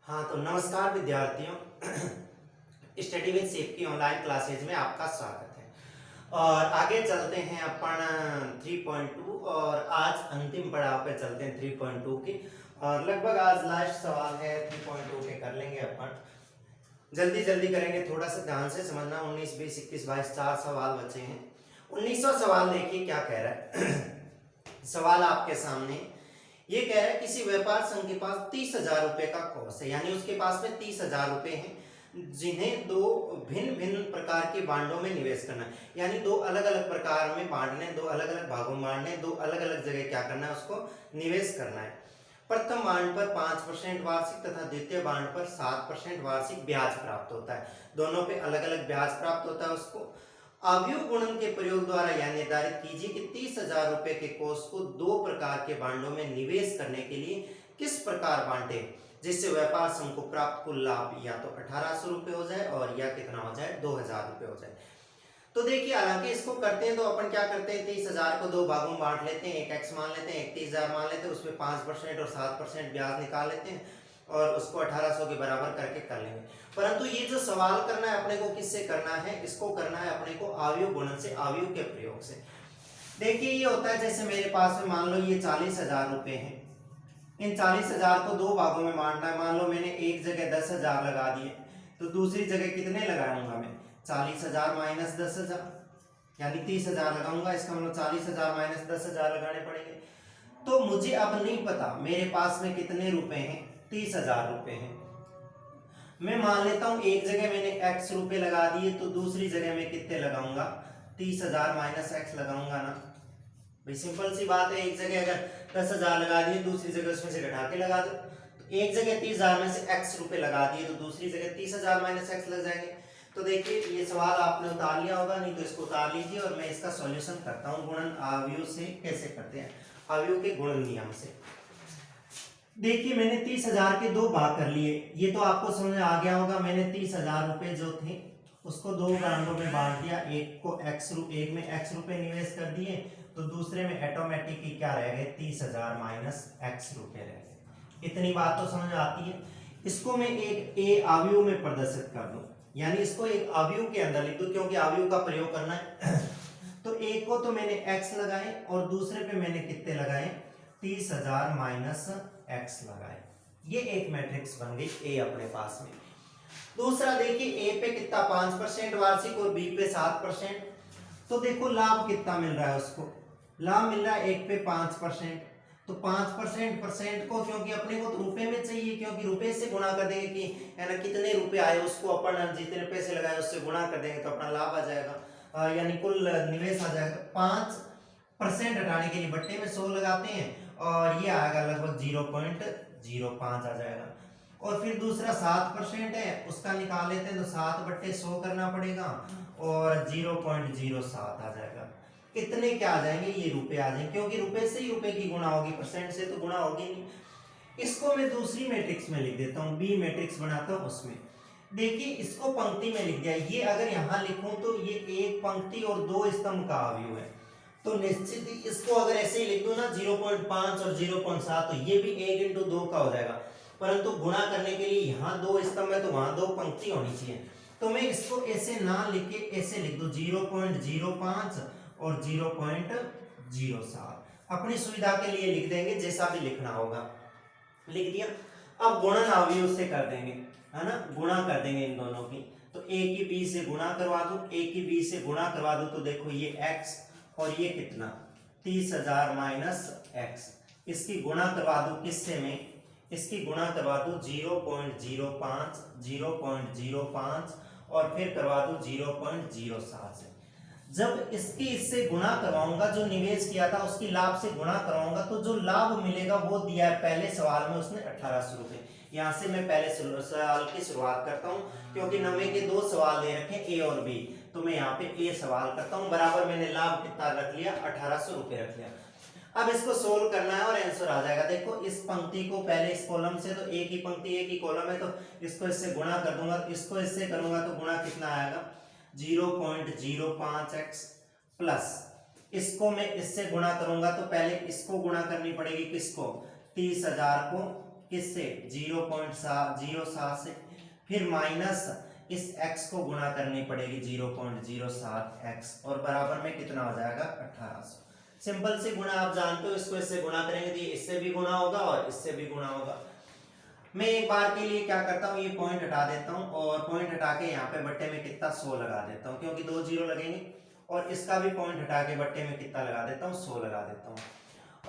हाँ तो नमस्कार विद्यार्थियों। स्टडी विद शेफ की ऑनलाइन क्लासेज में आपका स्वागत है। और आगे चलते हैं अपन 3.2 और आज अंतिम पड़ाव पे चलते हैं 3.2 की। और लगभग आज लास्ट सवाल है 3.2 के, कर लेंगे अपन जल्दी जल्दी करेंगे, थोड़ा सा ध्यान से समझना। 19, 20, 21, 22 4 सवाल बचे हैं। 19वां सवाल देखिए क्या कह रहा है। सवाल आपके सामने ये कह रहा है किसी व्यापार संघ के पास 30,000 रुपए का कोष है, यानी उसके पास में 30,000 रुपए हैं जिन्हें दो भिन्न भिन्न प्रकार के बांडों में निवेश करना है। यानी दो अलग अलग प्रकार में बांटने, दो अलग अलग भागों में बांटने, दो अलग अलग जगह क्या करना है, उसको निवेश करना है। प्रथम बांड पर 5% वार्षिक तथा द्वितीय बांड पर 7% वार्षिक ब्याज प्राप्त होता है। दोनों पे अलग अलग ब्याज प्राप्त होता है। उसको अवयव गुणन के प्रयोग द्वारा यह निर्धारित कीजिए कि 30,000 रुपए के कोष को दो प्रकार के बांडों में निवेश करने के लिए किस प्रकार बांटे जिससे व्यापार संघ को प्राप्त कुल लाभ या तो 1,800 रुपए हो जाए और या कितना हो जाए 2,000 रुपए हो जाए। तो देखिए हालांकि इसको करते हैं तो अपन क्या करते हैं, 30,000 को दो भागों में बांट लेते हैं, एक एक्स मान लेते हैं, एक 30,000 मान लेते हैं, उसमें 5% और 7% ब्याज निकाल लेते हैं और उसको 1,800 के बराबर करके कर लेंगे। परंतु ये जो सवाल करना है अपने को किससे करना है, इसको करना है अपने को अवयव गुणन से, अवयव के प्रयोग से। देखिए ये होता है जैसे मेरे पास में मान लो ये 40,000 रुपए हैं, इन 40,000 को दो भागों में बांटना है। मान लो मैंने एक जगह 10,000 लगा दिए तो दूसरी जगह कितने लगाऊंगा मैं, 40,000 माइनस 10,000 यानी 30,000 लगाऊंगा। इसका मतलब 40,000 माइनस 10,000 लगाने पड़ेंगे। तो मुझे अब नहीं पता मेरे पास में कितने रुपए हैं, 30,000 रुपए हैं। मैं मान लेता हूं एक जगह मैंने x रुपए लगा दिए तो दूसरी जगह में कितने लगाऊंगा, 30,000 माइनस x लगाऊंगा ना भाई। सिंपल सी बात है, एक जगह अगर 10,000 लगा दिए दूसरी जगह उसमें से घटा के लगा दो। तो एक जगह 30,000 में से x रुपए लगा दिए तो दूसरी जगह 30,000 माइनस x लग जाएंगे। तो देखिए ये सवाल आपने उतार लिया होगा, नहीं तो इसको उतार लीजिए और मैं इसका सॉल्यूशन करता हूं गुणन अवयव से। कैसे करते हैं, अवयव के गुणन नियम से। देखिए मैंने 30,000 के दो भाग कर लिए, ये तो आपको समझ आ गया होगा। मैंने 30,000 रुपए जो थे उसको दो बांडों में बांट दिया, एक में x रुपए निवेश कर दिए तो दूसरे में ऑटोमेटिक क्या रह गए, 30,000 माइनस x रुपए रह गए। इतनी बात तो समझ आती है। इसको मैं एक ए अवयव में प्रदर्शित कर दूं, यानी इसको एक अवयव के अंदर लिख दूं क्योंकि अवयव का प्रयोग करना है। तो एक को तो मैंने x लगाए और दूसरे पे मैंने कितने लगाए, 30,000 माइनस x लगाए। ये एक मैट्रिक्स बन गई ए अपने पास में। दूसरा देखिए ए पे कितना 5% वार्षिक और बी पे 7%। तो देखो लाभ कितना मिल रहा है, उसको लाभ मिल रहा है एक पे 5%। तो 5% को क्योंकि अपने को तो रुपए में चाहिए, क्योंकि रुपए से गुणा कर देंगे कि है ना कितने रुपए आए उसको अपन जितने पैसे लगाए उससे गुणा कर देंगे तो अपना लाभ आ जाएगा, यानी कुल निवेश आ जाएगा। 5% हटाने के लिए बट्टे में 100 लगाते हैं और ये आएगा लगभग 0.05 आ जाएगा। और फिर दूसरा 7% है उसका निकाल लेते हैं तो 7/100 करना पड़ेगा और 0.07 आ जाएगा। इतने क्या आ जाएंगे, ये रुपए आ जाएंगे क्योंकि रुपए से ही रुपए की गुणा होगी, परसेंट से तो गुणा होगी नहीं। इसको मैं दूसरी मैट्रिक्स में लिख देता हूँ, बी मैट्रिक्स बनाता हूँ उसमें। देखिए इसको पंक्ति में लिख दिया। ये अगर यहाँ लिखूं तो ये एक पंक्ति और दो स्तंभ का अवयव है, तो निश्चित ही इसको अगर ऐसे ही लिख दूं ना 0.5 और 0.7 तो ये भी 1/2 का हो जाएगा। परंतु गुणा करने के लिए यहाँ दो स्तंभ है तो वहां दो पंक्ति होनी चाहिए। तो मैं इसको ऐसे ना लिख के ऐसे लिख दूं 0.05 और 0.07। अपनी सुविधा के लिए लिख देंगे, जैसा भी लिखना होगा लिख दिया। अब गुणन अवयव से कर देंगे, है ना, गुणा कर देंगे इन दोनों की। तो a की b से गुणा करवा दूं, a की b से गुणा करवा दूं तो देखो ये x और ये कितना 30,000 माइनस x। इसकी गुणा करवा दूं किससे, में इसकी गुणा करवा दूं 0.05 0.05 और फिर करवा दूं 0.07 से। जब इसकी इससे गुणा करवाऊंगा, जो निवेश किया था उसकी लाभ से गुणा करवाऊंगा तो जो लाभ मिलेगा वो दिया है पहले सवाल में उसने 1,800 रुपए। यहाँ से मैं पहले सवाल की शुरुआत करता हूँ क्योंकि 90 के दो सवाल दे रखे ए और बी, तो मैं यहाँ पे ए सवाल करता हूँ। बराबर मैंने लाभ कितना रख लिया, 1,800 रुपए रख लिया। अब इसको सोल्व करना है और आंसर आ जाएगा। देखो इस पंक्ति को पहले इस कॉलम से, तो एक ही पंक्ति एक ही कॉलम है तो इसको इससे गुणा कर दूंगा, इसको इससे करूंगा तो गुणा कितना आएगा 0.05x प्लस इसको मैं इससे गुणा करूंगा तो पहले इसको गुणा करनी पड़ेगी, किसको 30,000 को किससे 0.07 से, फिर माइनस इस x को गुणा करनी पड़ेगी 0.07x और बराबर में कितना हो जाएगा 1800। सिंपल से गुणा आप जानते हो, इसको इससे गुणा करेंगे तो इससे भी गुणा होगा और इससे भी गुणा होगा। मैं एक बार के लिए क्या करता हूँ, ये पॉइंट हटा देता हूँ और पॉइंट हटा के यहाँ पे बट्टे में कितना 100 लगा देता हूँ, क्योंकि 2 जीरो लगेंगे, और इसका भी पॉइंट हटा के बट्टे में कितना लगा देता हूँ 100 लगा देता हूँ।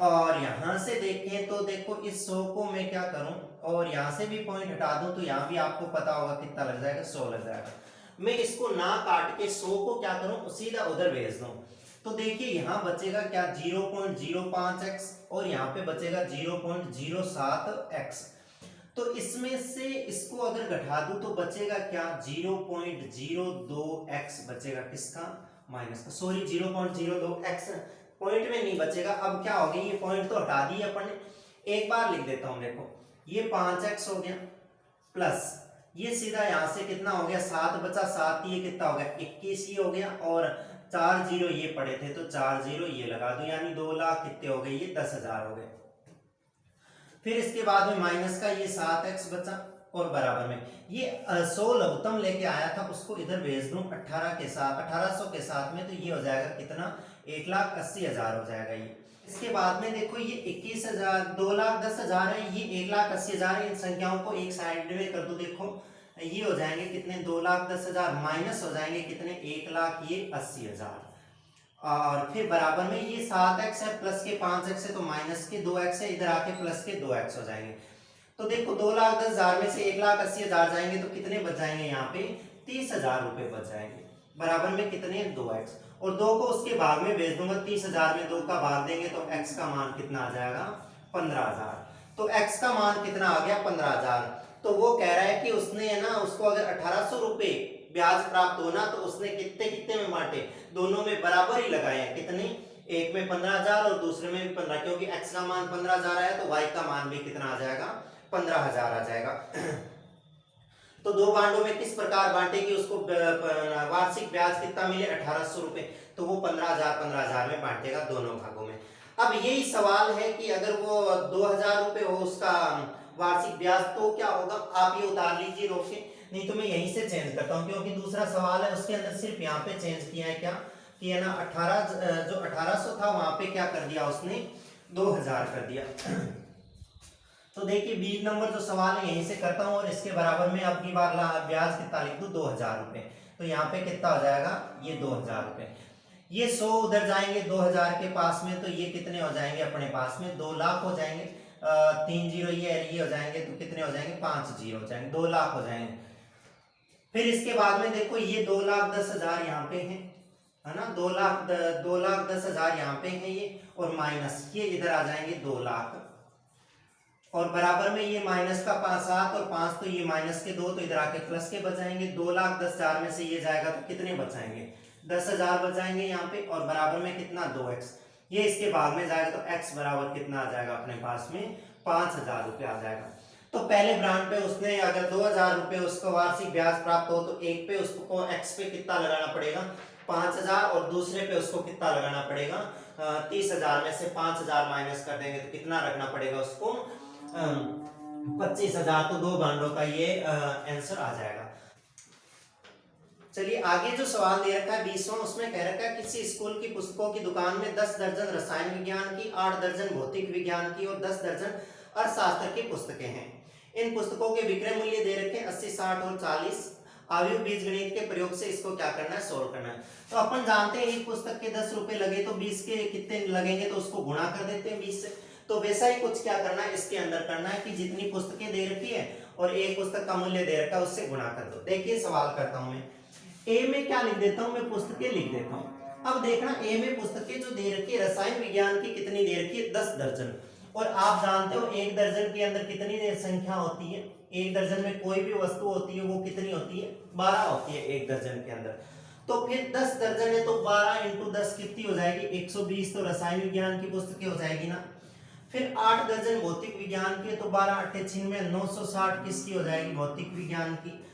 और यहाँ से देखें तो देखो इस 100 को मैं क्या करूँ, और यहाँ से भी पॉइंट हटा दूं तो यहाँ भी आपको पता होगा कितना लग जाएगा 100 लग जाएगा। मैं इसको ना काट के 100 को क्या करूँ सीधा उधर भेज दूं, तो देखिए यहाँ बचेगा क्या 0.05x और यहाँ पे बचेगा 0.07x। तो इसमें से इसको अगर घटा दूं तो बचेगा क्या 0.02x बचेगा, किसका माइनस का, सॉरी 0.02x पॉइंट में नहीं बचेगा। अब क्या हो गया, ये पॉइंट तो हटा दिए अपन ने, एक बार लिख देता हूं, देखो ये 5x हो गया प्लस ये सीधा यहां से कितना हो गया 7 बचा 7, ये कितना हो गया 21 ये हो गया, और 4 जीरो ये पड़े थे तो 4 जीरो ये लगा दो, यानी 2 लाख कितने हो गए, ये 10,000 हो गए। फिर इसके बाद में माइनस का ये 7x बचा और बराबर में ये 100 लघुत्तम लेके आया था उसको इधर भेज दूं 18 के साथ 1800 के साथ में, तो ये हो जाएगा कितना 1,80,000 हो जाएगा ये। इसके बाद में देखो ये 21,000 2,10,000 है, ये 1,80,000 है, इन संख्याओं को एक साइड में कर दो, देखो ये हो जाएंगे कितने 2,10,000 माइनस हो जाएंगे कितने 1,80,000, और फिर बराबर में ये 7x है प्लस के 5x है तो माइनस के 2x है, इधर आके प्लस के 2x हो जाएंगे। तो देखो 2,10,000 में से 1,80,000 जाएंगे तो कितने बच जाएंगे, यहाँ पे 30,000 रुपए बच जाएंगे, बराबर में कितने 2x, और 2 को उसके भाग में भेज दूंगा, 30,000 में 2 का भाग देंगे तो x का मान कितना आ जाएगा 15,000। तो x का मान कितना आ गया 15,000। तो वो कह रहा है कि उसने है ना उसको अगर 1,800 रुपए ब्याज प्राप्त होना तो उसने कितने कितने में बांटे, दोनों में बराबर ही लगाए हैं, कितने, एक में 15,000 और दूसरे में भी 15, क्योंकि x का मान 15,000 आया तो y का मान भी कितना आ जाएगा 15,000 आ जाएगा। तो दो बांडों में किस प्रकार बांटेगी, उसको वार्षिक ब्याज कितना मिले 1,800 रुपए, तो वो 15,000 में बांटेगा दोनों भागों में। अब यही सवाल है कि अगर वो 2,000 रुपए हो उसका वार्षिक ब्याज तो क्या होगा, आप ये उतार लीजिए रोक के, नहीं तो मैं यहीं से चेंज करता हूँ, क्योंकि दूसरा सवाल है उसके अंदर सिर्फ यहाँ पे चेंज किया है क्या कि है ना 1800 था वहां पे क्या कर दिया उसने 2,000 कर दिया। तो देखिए 20 नंबर जो सवाल है यहीं से करता हूँ, और इसके बराबर में अब की बार ब्याज कितना लिख दूं 2,000 रुपए, तो यहाँ पे कितना हो जाएगा ये 2,000 रुपए, ये 100 उधर जाएंगे 2,000 के पास में, तो ये कितने हो जाएंगे अपने पास में 2 लाख हो जाएंगे, 3 जीरो ये हो जाएंगे तो कितने हो जाएंगे 5 जीरो हो जाएंगे, 2 लाख हो जाएंगे। फिर इसके बाद में देखो ये 2,10,000 यहाँ पे है ना, 2,10,000 यहाँ पे है ये, और माइनस ये इधर आ जाएंगे 2 लाख, और बराबर में ये माइनस का 7 और 5 तो ये माइनस के 2 तो इधर आके प्लस के बचाएंगे, 2,10,000 में से ये जाएगा तो कितने बचाएंगे 10,000 बचाएंगे यहाँ पे, और बराबर में कितना 2x, ये इसके भाग में जाएगा तो x बराबर कितना आ जाएगा अपने पास में 5,000 रुपये आ जाएगा। तो पहले ब्रांड पे उसने अगर 2,000 रुपये उसको वार्षिक ब्याज प्राप्त हो तो एक पे उसको x पे कितना लगाना पड़ेगा 5,000, और दूसरे पे उसको कितना लगाना पड़ेगा 30,000 में से 5,000 माइनस कर देंगे तो कितना रखना पड़ेगा उसको 25,000। तो दो बांडों का ये आंसर आ जाएगा। चलिए आगे जो सवाल दे रखा है 20वां, उसमें कह रखा है किसी स्कूल की पुस्तकों की दुकान में 10 दर्जन रसायन विज्ञान की, 8 दर्जन भौतिक विज्ञान की और 10 दर्जन अर्थशास्त्र की पुस्तकें हैं। इन पुस्तकों के विक्रय मूल्य दे रखे 80, 60 और 40। आयु बीजगणित के प्रयोग से इसको क्या करना है सोल्व करना है। तो अपन जानते हैं एक पुस्तक के 10 रुपए लगे तो 20 के कितने लगेंगे, तो उसको गुणा कर देते हैं 20 से। तो वैसा ही कुछ क्या करना है इसके अंदर करना है कि जितनी पुस्तकें दे रखी है और एक पुस्तक का मूल्य दे रखा है उससे गुणा कर दो। देखिए सवाल करता हूं मैं, ए में क्या लिख देता हूं मैं पुस्तकें लिख देता हूं। अब देखना ए में पुस्तकें जो दे रखी है रसायन विज्ञान की कितनी दे रखी है 10 दर्जन, और आप जानते हो एक दर्जन के अंदर कितनी संख्या होती है, एक दर्जन में कोई भी वस्तु होती है वो कितनी होती है 12 होती है एक दर्जन के अंदर। तो फिर 10 दर्जन है तो 12 × 10 कितनी हो जाएगी 120, तो रसायन विज्ञान की पुस्तकें हो जाएगी ना। फिर 8 दर्जन भौतिक विज्ञान की तो 12 × 8 = 960 किसकी हो जाएगी भौतिक विज्ञान की,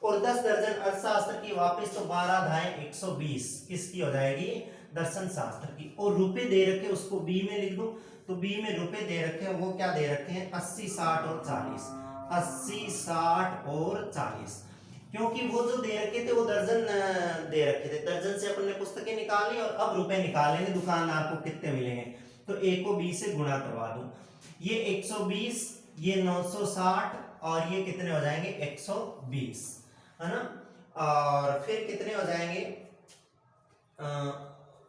और 10 दर्जन अर्थशास्त्र की वापस तो 12 × 120 किसकी हो जाएगी दर्शन शास्त्र की। और रुपए दे रखे उसको बी में लिख दो, तो बी में रुपए दे रखे हैं, वो क्या दे रखे हैं 80, 60 और 40, 80, 60 और 40, क्योंकि वो जो दे रखे थे वो दर्जन दे रखे थे, दर्जन से अपन ने पुस्तकें निकाली और अब रुपए निकालेंगे दुकानदार को कितने मिलेंगे। तो ए को बी से गुणा करवा दूं, ये 120, ये 960 और ये कितने हो जाएंगे 120, है ना। और फिर कितने हो जाएंगे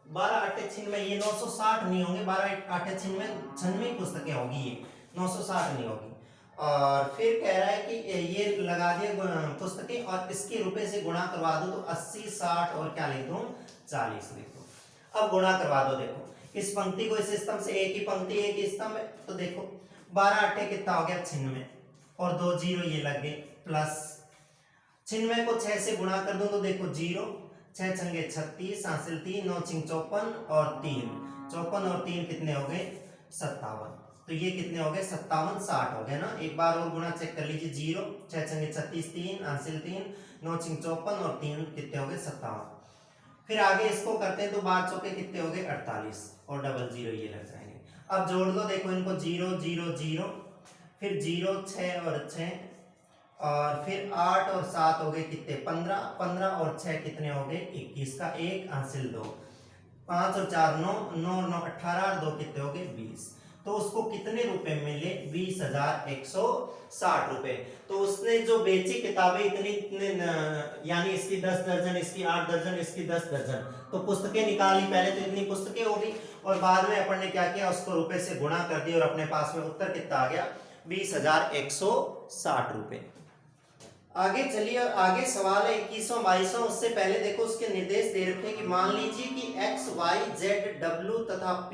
12 8 96, ये 960 नहीं होंगे, 12 8 96 पुस्तकें होगी, ये 960 नहीं होगी। और फिर कह रहा है कि ये लगा दिया पुस्तकें और इसके रुपए से गुणा करवा दो, तो 80, 60 और क्या लिख दूं 40 लिख दो। अब गुणा करवा दो, देखो इस पंक्ति को इस स्तंभ से, एक ही पंक्ति एक ही स्तंभ है, तो देखो 12 8 कितना हो गया 96 और 2 जीरो ये लग गए, प्लस 96 को 6 से गुणा कर दो तो देखो 0, 6 छंगे 36, हासिल 3, 9 छिंग 54 और 3, 54 और 3 कितने हो गए 57, तो ये कितने हो गए 57, 60 हो गए ना। एक बार और गुणा चेक कर लीजिए, 0, 6 छंगे 36, 3, हासिल 3, 9 छिंग 54 और 3 कितने हो गए 57। फिर आगे इसको करते हैं तो 12 चौके कितने हो गए 48 और डबल 0 ये लग जाएंगे। अब जोड़ दो, देखो इनको 0 0 0, फिर 0 6 और 6 और फिर 8 और 7 हो गए कितने 15, 15 और 6 कितने हो गए 21 का 1 हासिल 2, 5 और 4 9, 9 और 9 18 और 2 कितने हो गए 20। तो उसको कितने रुपए मिले 20,160 रुपए। तो उसने जो बेची किताबें इतनी यानी इसकी 10 दर्जन, इसकी 8 दर्जन, इसकी 10 दर्जन, तो पुस्तकें निकाली, पहले तो इतनी पुस्तकें होगी और बाद में अपन ने क्या किया उसको रुपए से गुणा कर दिया और अपने पास में उत्तर कितना आ गया 20,160 रुपए। आगे चलिए, आगे सवाल है 21वां 22वां। उससे पहले देखो उसके निर्देश दे रखे हैं कि मान लीजिए कि x y z w तथा p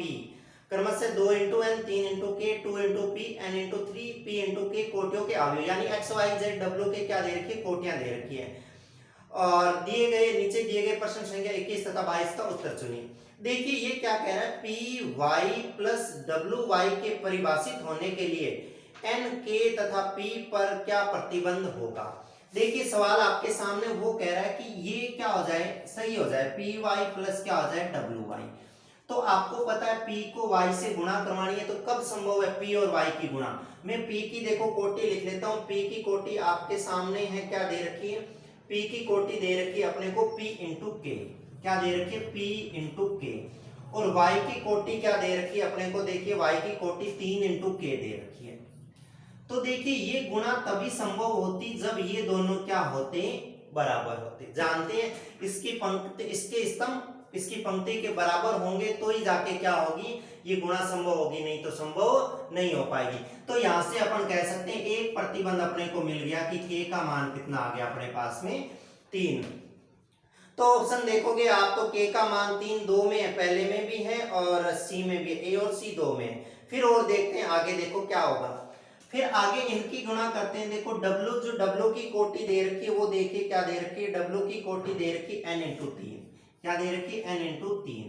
क्रमशः 2 × n 3 × k 2 × p n × 3 p × k कोटियों के अवयव, यानी x y z w के क्या दे रखी है कोटियां दे रखी है। और दिए गए नीचे दिए गए प्रश्न संख्या 21 तथा 22 का उत्तर चुनिए। देखिए ये क्या कह रहा है, P Y plus W Y के परिभाषित होने के लिए एन के तथा पी पर क्या प्रतिबंध होगा। देखिए सवाल आपके सामने वो कह रहा है कि ये क्या हो जाए सही हो जाए पी वाई प्लस क्या हो जाए डब्ल्यू वाई। तो आपको पता है p को y से गुणा करवानी है, तो कब संभव है p और y की गुणा। मैं p की देखो कोटि लिख लेता हूं, p की कोटि आपके सामने है, क्या दे रखी है p की कोटि दे रखी है अपने को p × k, क्या दे रखी है p × k, और y की कोटि क्या दे रखी है अपने को, देखिए y की कोटि 3 × k दे रखी है। तो देखिए ये गुणा तभी संभव होती जब ये दोनों क्या होते बराबर होते। जानते हैं इसकी पंक्ति इसके स्तंभ इसकी पंक्ति के बराबर होंगे तो ही जाके क्या होगी ये गुणा संभव होगी, नहीं तो संभव नहीं हो पाएगी। तो यहां से अपन कह सकते हैं एक प्रतिबंध अपने को मिल गया कि k का मान कितना आ गया अपने पास में 3। तो ऑप्शन देखोगे आप तो k का मान 3 2 में है, पहले में भी है और c में भी, a और c 2 में है। फिर और देखते हैं आगे, देखो क्या होगा। फिर आगे इनकी गुणा करते हैं, देखो w जो w की कोटि दे रखी है वो देखिए क्या दे रखी है, w की कोटि दे रखी है n × 3, क्या दे रखी है n × 3,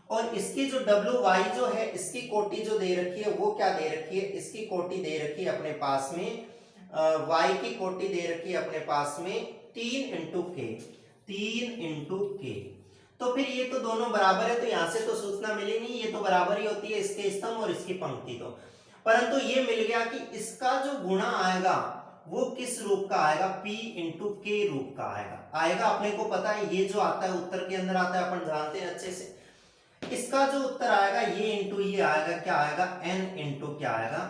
और इसकी जो डब्ल्यू वाई जो है इसकी कोटि जो दे रखी है वो क्या दे रखी है, इसकी कोटि दे रखी है अपने पास में y की कोटि दे रखी है अपने पास में 3 × k। तो फिर ये तो दोनों बराबर है, तो यहां से तो सूचना मिली नहीं, ये तो बराबर ही होती है इसके स्तंभ और इसकी पंक्ति तो, परंतु ये मिल गया कि इसका जो गुणा आएगा वो किस रूप का आएगा, p × k रूप का आएगा। अपने को पता है ये जो आता है उत्तर के अंदर आता है, अपन जानते हैं अच्छे से। इसका जो उत्तर आएगा ये इंटू ये आएगा, क्या आएगा n × क्या आएगा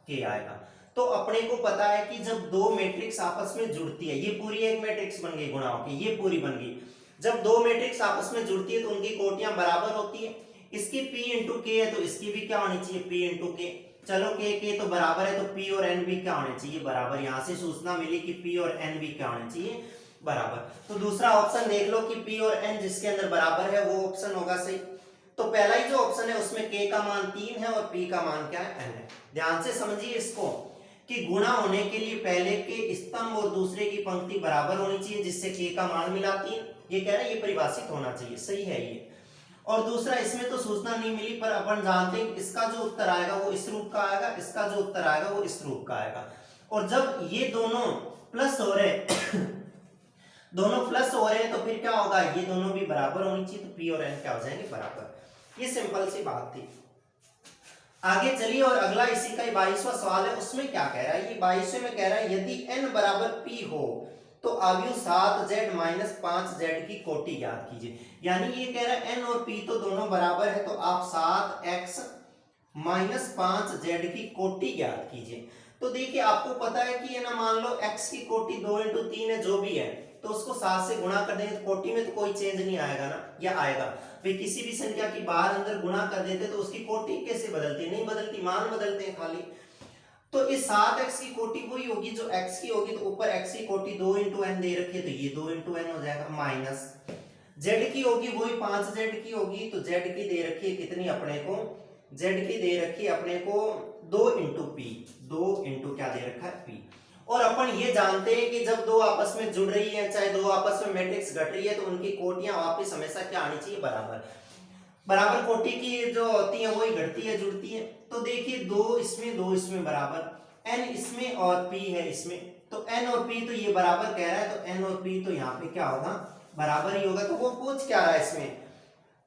k आएगा। तो अपने को पता है कि जब दो मैट्रिक्स आपस में जुड़ती है, ये पूरी एक मैट्रिक्स बन गई गुणा होके, ये पूरी बन गई। जब दो मैट्रिक्स आपस में जुड़ती है तो उनकी कोटियां बराबर होती है। इसकी p × k है तो इसकी भी क्या होनी चाहिए p × k। चलो k तो बराबर है तो p और n भी क्या होने चाहिए बराबर। यहां से सूचना मिली कि p और n भी क्या होने चाहिए बराबर। तो दूसरा ऑप्शन देख लो कि p और n जिसके अंदर बराबर है वो ऑप्शन होगा सही। तो पहला ही जो ऑप्शन है उसमें k का मान 3 है और p का मान क्या है n है। ध्यान से समझिए इसको कि गुणा होने के लिए पहले के स्तंभ और दूसरे की पंक्ति बराबर होनी चाहिए, जिससे k का मान मिला 3। ये कह रहा है ये परिभाषित होना चाहिए, सही है ये। और दूसरा इसमें तो सूचना नहीं मिली, पर अपन जानते हैं इसका जो उत्तर आएगा वो इस रूप का आएगा, इसका जो उत्तर आएगा वो इस रूप का आएगा। और जब ये दोनों प्लस हो रहे तो फिर क्या होगा, ये दोनों भी बराबर होनी चाहिए, तो p और n क्या हो जाएंगे बराबर। ये सिंपल सी बात थी। आगे चलिए और अगला इसी का 22वां सवाल है, उसमें क्या कह रहा है, ये 22वें में कह रहा है यदि n बराबर p हो तो आव्यूह 7z माइनस 5z की कोटि ज्ञात कीजिए। यानी ये कह रहा है n और p तो दोनों बराबर है, तो आप 7x माइनस 5z की कोटि ज्ञात कीजिए। तो देखिए आपको पता है कि ये ना, मान लो x की कोटि 2 इंटू 3 है, जो भी है, तो उसको 7 से गुणा कर देंगे तो कोटि में तो कोई चेंज नहीं आएगा ना, या आएगा? भाई किसी भी संख्या की बाहर अंदर गुणा कर देते तो उसकी कोटि कैसे बदलती? नहीं बदलती, मान बदलते हैं खाली। तो इस 7x की कोटि वही होगी जो x की होगी, तो ऊपर x की कोटि 2 इंटू एन दे रखी है, तो ये 2 इंटू एन हो जाएगा, माइनस z की होगी वही 5z की होगी, तो z की दे रखी है कितनी अपने को, z की दे रखी है अपने को 2 इंटू पी, 2 इंटू क्या दे रखा है, p। और अपन ये जानते हैं कि जब दो आपस में जुड़ रही है, चाहे दो आपस में मैट्रिक्स घट रही है, तो उनकी कोटियां वापस हमेशा क्या आनी चाहिए, बराबर। बराबर कोटि की जो होती है वही घटती है, जुड़ती है। तो देखिए 2 इसमें बराबर, n इसमें और p है इसमें, तो n और p तो ये बराबर कह रहा है, तो n और p तो यहाँ पे क्या होगा, बराबर ही होगा। तो वो पूछ क्या रहा है इसमें,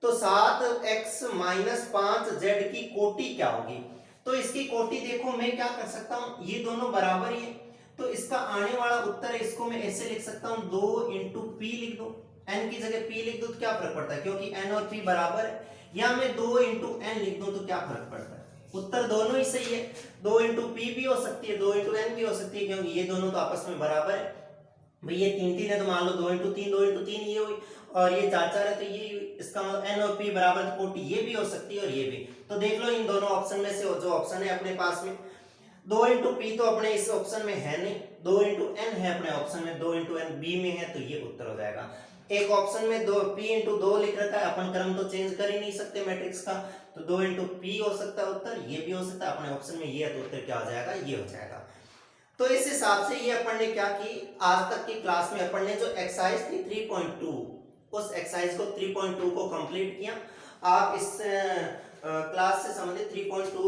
तो 7x माइनस 5z की कोटि क्या होगी। तो इसकी कोटि देखो मैं क्या कर सकता हूँ, ये दोनों बराबर ही है, तो इसका आने वाला उत्तर है, इसको मैं ऐसे लिख सकता हूँ 2 इंटू पी लिख दो, n की जगह p लिख दो तो क्या फर्क पड़ता है, क्योंकि n और p बराबर है। या मैं 2 इंटू एन लिख दूं तो क्या फर्क पड़ता है, उत्तर दोनों ही सही है। 2 इंटू पी भी हो सकती है, 2 इंटू एन भी हो सकती है, क्योंकि ये दोनों तो आपस में बराबर है। भाई ये 3 है तो मान लो 2 इंटू 3, 2 इंटू 3 ये हुई, और ये 4 है तो ये हुई। इसका मतलब एन और पी बराबर, तो कोटि ये भी हो सकती है और ये भी। तो देख लो इन दोनों ऑप्शन में से जो ऑप्शन है अपने पास में, 2 इंटू पी तो अपने इस ऑप्शन में है नहीं, 2 इंटू एन है अपने ऑप्शन में, 2 इंटू एन बी में है, तो ये उत्तर हो जाएगा। एक ऑप्शन में 2 p इंटू 2 लिख रखा है, अपन क्रम तो चेंज कर ही नहीं सकते मैट्रिक्स का, तो 2 इंटू पी हो सकता है उत्तर, ये भी हो सकता है, अपने ऑप्शन में ये है तो उत्तर क्या हो जाएगा, ये हो जाएगा। तो इस हिसाब से ये अपन ने क्या की, आज तक की क्लास में अपन ने जो एक्सरसाइज थी 3.2, उस एक्सरसाइज को 3.2 को कंप्लीट किया। आप इस क्लास से संबंधित 3.2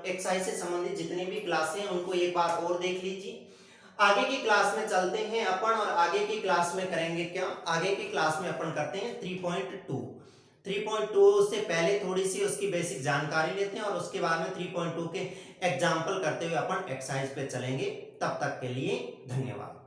एक्सरसाइज से संबंधित जितनी भी क्लासें हैं उनको एक बार और देख लीजिए। आगे की क्लास में चलते हैं अपन, और आगे की क्लास में करेंगे क्या, आगे की क्लास में अपन करते हैं 3.2। 3.2 से पहले थोड़ी सी उसकी बेसिक जानकारी लेते हैं, और उसके बाद में 3.2 के एग्जाम्पल करते हुए अपन एक्सरसाइज पे चलेंगे। तब तक के लिए धन्यवाद।